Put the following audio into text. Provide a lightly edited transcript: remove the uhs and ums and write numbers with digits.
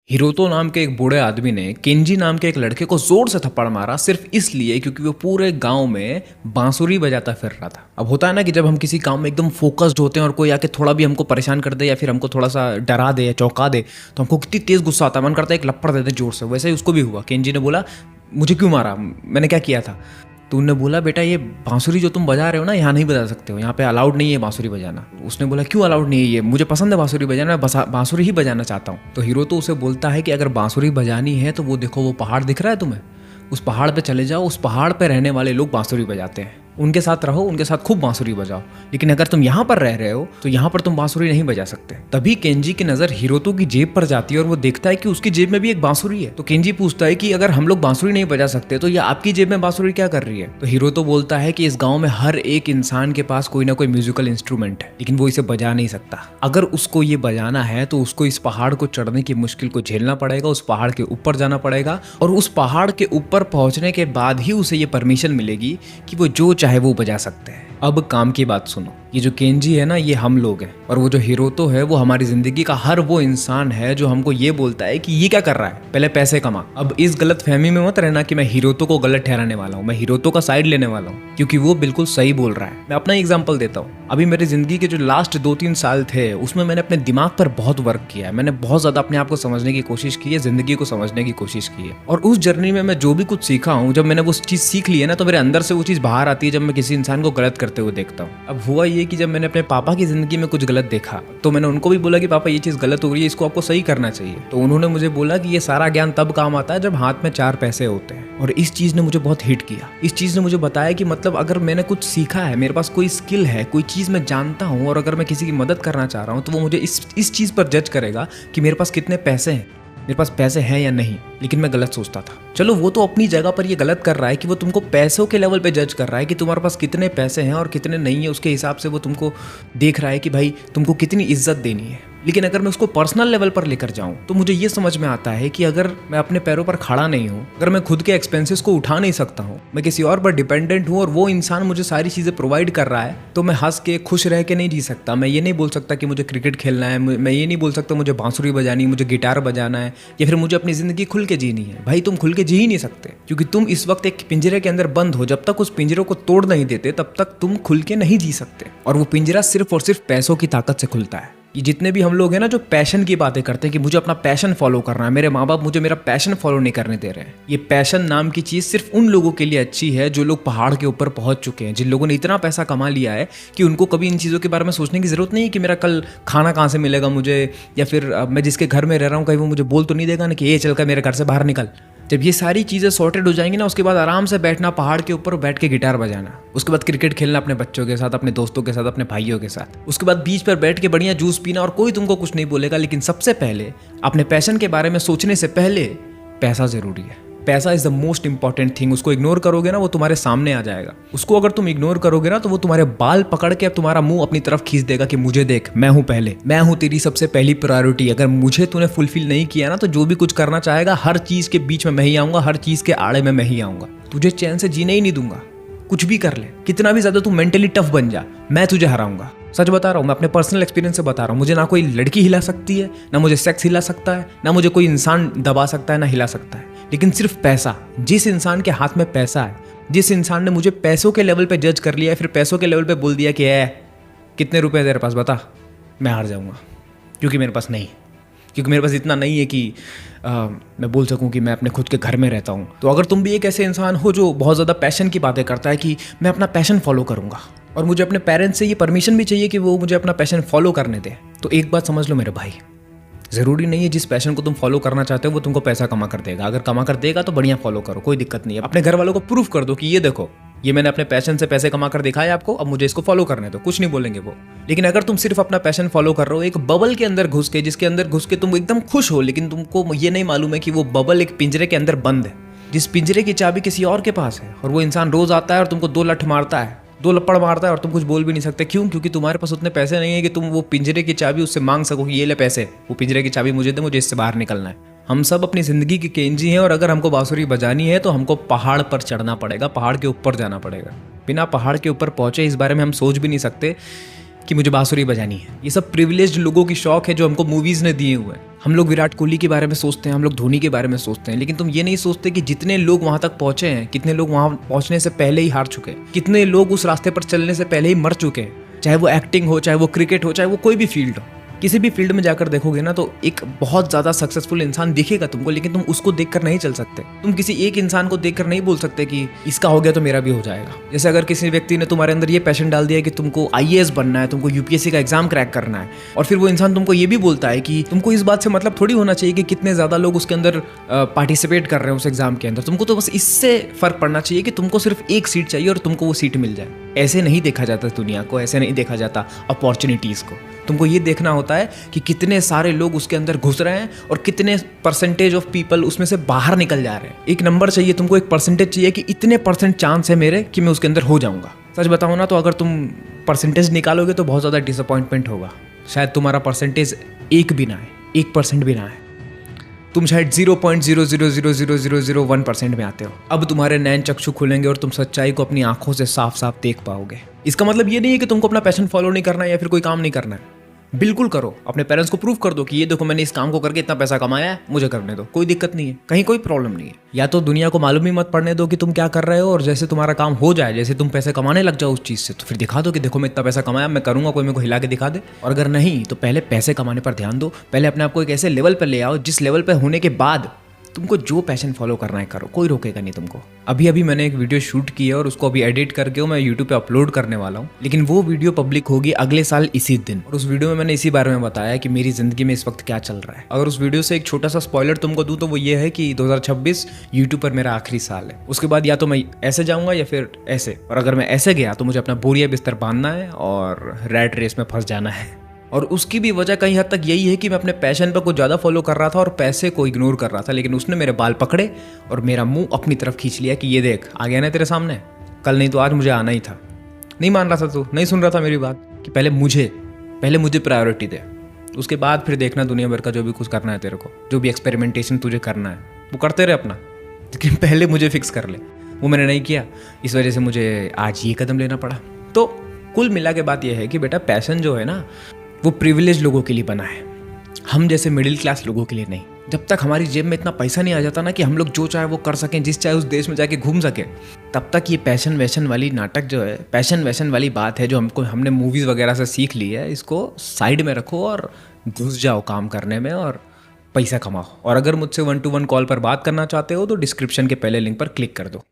हिरोतो नाम के एक बूढ़े आदमी ने केंजी नाम के एक लड़के को जोर से थप्पड़ मारा सिर्फ इसलिए क्योंकि वो पूरे गांव में बांसुरी बजाता फिर रहा था। अब होता है ना कि जब हम किसी काम में एकदम फोकस्ड होते हैं और कोई आके थोड़ा भी हमको परेशान कर दे या फिर हमको थोड़ा सा डरा दे या चौंका दे तो हमको कितनी तेज गुस्सा आता है, मन करता है एक लपड़ दे दे जोर से। वैसे ही उसको भी हुआ। केंजी ने बोला, मुझे क्यों मारा, मैंने क्या किया था? तो उनने बोला, बेटा ये बांसुरी जो तुम बजा रहे हो ना, यहाँ नहीं बजा सकते हो, यहाँ पे अलाउड नहीं है बांसुरी बजाना। उसने बोला, क्यों अलाउड नहीं है? ये मुझे पसंद है बांसुरी बजाना, मैं बांसुरी ही बजाना चाहता हूँ। तो हीरो तो उसे बोलता है कि अगर बांसुरी बजानी है तो वो देखो, वो पहाड़ दिख रहा है तुम्हें, उस पहाड़ पे चले जाओ, उस पहाड़ पे रहने वाले लोग बांसुरी बजाते हैं, उनके साथ रहो, उनके साथ खूब बांसुरी बजाओ। लेकिन अगर तुम यहाँ पर रह रहे हो तो यहाँ पर तुम बांसुरी नहीं बजा सकते। तभी केंजी की नजर हिरोतो की जेब पर जाती है और वो देखता है कि उसकी जेब में भी एक बांसुरी है। तो केंजी पूछता है कि अगर हम लोग बांसुरी नहीं बजा सकते तो ये आपकी जेब में बांसुरी क्या कर रही है? तो हिरोतो बोलता है कि इस गाँव में हर एक इंसान के पास कोई ना कोई म्यूजिकल इंस्ट्रूमेंट है, लेकिन वो इसे बजा नहीं सकता। अगर उसको ये बजाना है तो उसको इस पहाड़ को चढ़ने की मुश्किल को झेलना पड़ेगा, उस पहाड़ के ऊपर जाना पड़ेगा और उस पहाड़ के ऊपर पहुंचने के बाद ही उसे ये परमिशन मिलेगी कि वो जो चाहे वो बजा सकते हैं। अब काम की बात सुनो, ये जो केंजी है ना, ये हम लोग हैं, और वो जो हिरोतो है वो हमारी जिंदगी का हर वो इंसान है जो हमको ये बोलता है कि ये क्या कर रहा है, पहले पैसे कमा। अब इस गलत फहमी में मत रहना कि मैं हिरोतो को गलत ठहराने वाला हूँ, मैं हिरोतो का साइड लेने वाला हूँ, क्योंकि वो बिल्कुल सही बोल रहा है। मैं अपना एग्जाम्पल देता हूँ। अभी मेरी जिंदगी के जो लास्ट 2-3 साल थे उसमें मैंने अपने दिमाग पर बहुत वर्क किया है, मैंने बहुत ज्यादा अपने आप को समझने की कोशिश की है, जिंदगी को समझने की कोशिश की है। और उस जर्नी में मैं जो भी कुछ सीखा हूँ, जब मैंने वो चीज सीख ली है ना, तो मेरे अंदर से वो चीज बाहर आती है जब मैं किसी इंसान को गलत करते हुए देखता हूँ। अब हुआ ये कि जब मैंने अपने पापा की जिंदगी में कुछ गलत देखा तो मैंने उनको भी बोला कि पापा ये चीज़ गलत हो रही है, इसको आपको सही करना चाहिए। तो उन्होंने मुझे बोला कि ये सारा ज्ञान तब काम आता है जब हाथ में 4 पैसे होते हैं। और इस चीज़ ने मुझे बहुत हिट किया। इस चीज़ ने मुझे बताया कि मतलब अगर मैंने कुछ सीखा है, मेरे पास कोई स्किल है, कोई चीज़ मैं जानता हूँ और अगर मैं किसी की मदद करना चाह रहा हूँ तो वो मुझे इस चीज़ पर जज करेगा कि मेरे पास कितने पैसे हैं, मेरे पास पैसे हैं या नहीं। लेकिन मैं गलत सोचता था। चलो वो तो अपनी जगह पर ये गलत कर रहा है कि वो तुमको पैसों के लेवल पे जज कर रहा है कि तुम्हारे पास कितने पैसे हैं और कितने नहीं है, उसके हिसाब से वो तुमको देख रहा है कि भाई तुमको कितनी इज्जत देनी है। लेकिन अगर मैं उसको पर्सनल लेवल पर लेकर जाऊं तो मुझे ये समझ में आता है कि अगर मैं अपने पैरों पर खड़ा नहीं हूं, अगर मैं खुद के एक्सपेंसेस को उठा नहीं सकता हूं, मैं किसी और पर डिपेंडेंट हूं और वो इंसान मुझे सारी चीज़ें प्रोवाइड कर रहा है, तो मैं हंस के खुश रह के नहीं जी सकता। मैं ये नहीं बोल सकता कि मुझे क्रिकेट खेलना है, मैं ये नहीं बोल सकता मुझे बांसुरी बजानी, मुझे गिटार बजाना है, या फिर मुझे अपनी ज़िंदगी खुल के जीनी है। भाई तुम खुल के जी ही नहीं सकते, क्योंकि तुम इस वक्त एक पिंजरे के अंदर बंद हो। जब तक उस पिंजरे को तोड़ नहीं देते तब तक तुम खुल के नहीं जी सकते। और वो पिंजरा सिर्फ और सिर्फ पैसों की ताकत से खुलता है। ये जितने भी हम लोग हैं ना जो पैशन की बातें करते हैं कि मुझे अपना पैशन फॉलो करना है, मेरे माँ बाप मुझे मेरा पैशन फॉलो नहीं करने दे रहे हैं। ये पैशन नाम की चीज़ सिर्फ उन लोगों के लिए अच्छी है जो लोग पहाड़ के ऊपर पहुंच चुके हैं, जिन लोगों ने इतना पैसा कमा लिया है कि उनको कभी इन चीज़ों के बारे में सोचने की जरूरत नहीं है कि मेरा कल खाना कहाँ से मिलेगा मुझे, या फिर मैं जिसके घर में रह रहा हूँ कहीं वो मुझे बोल तो नहीं देगा ना कि ये चल कर मेरे घर से बाहर निकल। जब ये सारी चीज़ें सॉर्टेड हो जाएंगी ना, उसके बाद आराम से बैठना पहाड़ के ऊपर, बैठ के गिटार बजाना, उसके बाद क्रिकेट खेलना अपने बच्चों के साथ, अपने दोस्तों के साथ, अपने भाइयों के साथ, उसके बाद बीच पर बैठ के बढ़िया जूस पीना और कोई तुमको कुछ नहीं बोलेगा। लेकिन सबसे पहले अपने पैशन के बारे में सोचने से पहले पैसा ज़रूरी है। पैसा is the most important thing. उसको इग्नोर करोगे ना वो तुम्हारे सामने आ जाएगा। उसको अगर तुम इग्नोर करोगे ना तो वो तुम्हारे बाल पकड़ के अब तुम्हारा मुंह अपनी तरफ खींच देगा कि मुझे देख, मैं हूं पहले, मैं हूं तेरी सबसे पहली प्रायोरिटी। अगर मुझे तूने फुलफिल नहीं किया ना तो जो भी कुछ करना चाहेगा हर चीज के बीच में मैं ही आऊंगा, हर चीज के आड़े में मैं ही आऊंगा। तुझे चैन से जीने ही नहीं दूंगा। कुछ भी कर ले, कितना भी ज्यादा तू मेंटली टफ बन जा, मैं तुझे हराऊंगा। सच बता रहा हूँ, मैं अपने पर्सनल एक्सपीरियंस से बता रहा हूँ। मुझे ना कोई लड़की हिला सकती है, ना मुझे सेक्स हिला सकता है, ना मुझे कोई इंसान दबा सकता है, ना हिला सकता है, लेकिन सिर्फ पैसा। जिस इंसान के हाथ में पैसा है, जिस इंसान ने मुझे पैसों के लेवल पे जज कर लिया है, फिर पैसों के लेवल पे बोल दिया कि कितने रुपए तेरे पास बता, मैं हार जाऊंगा। क्योंकि मेरे पास नहीं, क्योंकि मेरे पास इतना नहीं है कि मैं बोल सकूं कि मैं अपने खुद के घर में रहता हूं। तो अगर तुम भी एक ऐसे इंसान हो जो बहुत ज़्यादा पैशन की बातें करता है कि मैं अपना पैशन फॉलो करूंगा, और मुझे अपने पेरेंट्स से ये परमिशन भी चाहिए कि वो मुझे अपना पैशन फॉलो करने दे, तो एक बात समझ लो मेरे भाई, ज़रूरी नहीं है जिस पैशन को तुम फॉलो करना चाहते हो वो तुमको पैसा कमा कर देगा। अगर कमा कर देगा तो बढ़िया फॉलो करो, कोई दिक्कत नहीं है। अपने घर वालों को प्रूफ कर दो कि ये देखो, ये मैंने अपने पैशन से पैसे कमा कर दिखाया आपको, अब मुझे इसको फॉलो करने दो, कुछ नहीं बोलेंगे वो। लेकिन अगर तुम सिर्फ अपना पैशन फॉलो कर रहे हो एक बबल के अंदर घुस के, जिसके अंदर घुस के तुम एकदम खुश हो, लेकिन तुमको ये नहीं मालूम है कि वो बबल एक पिंजरे के अंदर बंद है, जिस पिंजरे की चाबी किसी और के पास है, और वो इंसान रोज आता है और तुमको 2 लठ मारता है, 2 लपड़ मारता है और तुम कुछ बोल भी नहीं सकते। क्यों? क्योंकि तुम्हारे पास उतने पैसे नहीं है कि तुम वो पिंजरे की चाबी उससे मांग सको कि ये ले पैसे, वो पिंजरे की चाबी मुझे दे, मुझे इससे बाहर निकलना है। हम सब अपनी जिंदगी की केंजी हैं, और अगर हमको बांसुरी बजानी है तो हमको पहाड़ पर चढ़ना पड़ेगा, पहाड़ के ऊपर जाना पड़ेगा। बिना पहाड़ के ऊपर पहुंचे इस बारे में हम सोच भी नहीं सकते कि मुझे बांसुरी बजानी है। ये सब प्रिविलेज्ड लोगों की शौक है जो हमको मूवीज ने दिए हुए हैं। हम लोग विराट कोहली के बारे में सोचते हैं, हम लोग धोनी के बारे में सोचते हैं, लेकिन तुम ये नहीं सोचते कि जितने लोग वहां तक पहुंचे हैं, कितने लोग वहां पहुंचने से पहले ही हार चुके हैं, कितने लोग उस रास्ते पर चलने से पहले ही मर चुके हैं। चाहे वो एक्टिंग हो, चाहे वो क्रिकेट हो, चाहे वो कोई भी फील्ड हो। किसी भी फील्ड में जाकर देखोगे ना तो एक बहुत ज्यादा सक्सेसफुल इंसान दिखेगा तुमको, लेकिन तुम उसको देखकर नहीं चल सकते। तुम किसी एक इंसान को देखकर नहीं बोल सकते कि इसका हो गया तो मेरा भी हो जाएगा। जैसे अगर किसी व्यक्ति ने तुम्हारे अंदर ये पैशन डाल दिया कि तुमको आईएएस बनना है, तुमको यूपीएससी का एग्जाम क्रैक करना है, और फिर वो इंसान तुमको ये भी बोलता है कि तुमको इस बात से मतलब थोड़ी होना चाहिए कि कितने ज्यादा लोग उसके अंदर पार्टिसिपेट कर रहे हैं उस एग्जाम के अंदर। तुमको तो बस इससे फर्क पड़ना चाहिए कि तुमको सिर्फ एक सीट चाहिए और तुमको वो सीट मिल जाए। ऐसे नहीं देखा जाता दुनिया को, ऐसे नहीं देखा जाता अपॉर्चुनिटीज को। तुमको ये देखना होता है कि कितने सारे लोग उसके अंदर घुस रहे हैं और कितने परसेंटेज ऑफ पीपल उसमें से बाहर निकल जा रहे हैं। एक नंबर चाहिए तुमको, एक परसेंटेज चाहिए कि इतने परसेंट चांस है मेरे कि मैं उसके अंदर हो जाऊंगा। सच बताऊं ना तो अगर तुम परसेंटेज निकालोगे तो बहुत ज़्यादा डिसअपॉइंटमेंट होगा। शायद तुम्हारा परसेंटेज 1 भी ना है, 1% भी ना है। तुम शायद 0.0000001% में आते हो। अब तुम्हारे नैन चक्षु खुलेंगे और तुम सच्चाई को अपनी आंखों से साफ साफ देख पाओगे। इसका मतलब ये नहीं है कि तुमको अपना पैशन फॉलो नहीं करना है या फिर कोई काम नहीं करना है। बिल्कुल करो। अपने पेरेंट्स को प्रूव कर दो कि ये देखो मैंने इस काम को करके इतना पैसा कमाया है, मुझे करने दो, कोई दिक्कत नहीं है, कहीं कोई प्रॉब्लम नहीं है। या तो दुनिया को मालूम ही मत पड़ने दो कि तुम क्या कर रहे हो, और जैसे तुम्हारा काम हो जाए, जैसे तुम पैसे कमाने लग जाओ उस चीज़ से, तो फिर दिखा दो कि देखो मैं इतना पैसा कमाया, मैं करूंगा, कोई मेरे को हिला के दिखा दे। और अगर नहीं तो पहले पैसे कमाने पर ध्यान दो। पहले अपने आप को एक ऐसे लेवल पर ले आओ जिस लेवल पर होने के बाद तुमको जो पैशन फॉलो करना है करो, कोई रोकेगा नहीं तुमको। अभी मैंने एक वीडियो शूट की है और उसको अभी एडिट करके मैं यूट्यूब पे अपलोड करने वाला हूँ, लेकिन वो वीडियो पब्लिक होगी अगले साल इसी दिन। और उस वीडियो में मैंने इसी बारे में बताया कि मेरी जिंदगी में इस वक्त क्या चल रहा है। अगर उस वीडियो से एक छोटा सा स्पॉइलर तुमको दूं तो वो ये है कि 2026 यूट्यूब पर मेरा आखिरी साल है। उसके बाद या तो मैं ऐसे जाऊंगा या फिर ऐसे, और अगर मैं ऐसे गया तो मुझे अपना बोरिया बिस्तर बांधना है और रैट रेस में फंस जाना है। और उसकी भी वजह कहीं हद तक यही है कि मैं अपने पैशन पर कुछ ज़्यादा फॉलो कर रहा था और पैसे को इग्नोर कर रहा था, लेकिन उसने मेरे बाल पकड़े और मेरा मुंह अपनी तरफ खींच लिया कि ये देख आ गया ना तेरे सामने, कल नहीं तो आज मुझे आना ही था। नहीं मान रहा था तू, नहीं सुन रहा था मेरी बात कि पहले मुझे प्रायोरिटी दे, उसके बाद फिर देखना दुनिया भर का जो भी कुछ करना है तेरे को, जो भी एक्सपेरिमेंटेशन तुझे करना है वो करते रहे अपना, लेकिन पहले मुझे फिक्स कर ले। वो मैंने नहीं किया, इस वजह से मुझे आज ये कदम लेना पड़ा। तो कुल मिला के बात यह है कि बेटा पैशन जो है ना वो प्रिविलेज लोगों के लिए बना है, हम जैसे मिडिल क्लास लोगों के लिए नहीं। जब तक हमारी जेब में इतना पैसा नहीं आ जाता ना कि हम लोग जो चाहे वो कर सकें, जिस चाहे उस देश में जाके घूम सके, तब तक ये पैशन वैशन वाली नाटक जो है, पैशन वैशन वाली बात है जो हमने मूवीज़ वगैरह से सीख ली है, इसको साइड में रखो और घुस जाओ काम करने में और पैसा कमाओ। और अगर मुझसे 1-to-1 कॉल पर बात करना चाहते हो तो डिस्क्रिप्शन के पहले लिंक पर क्लिक कर दो।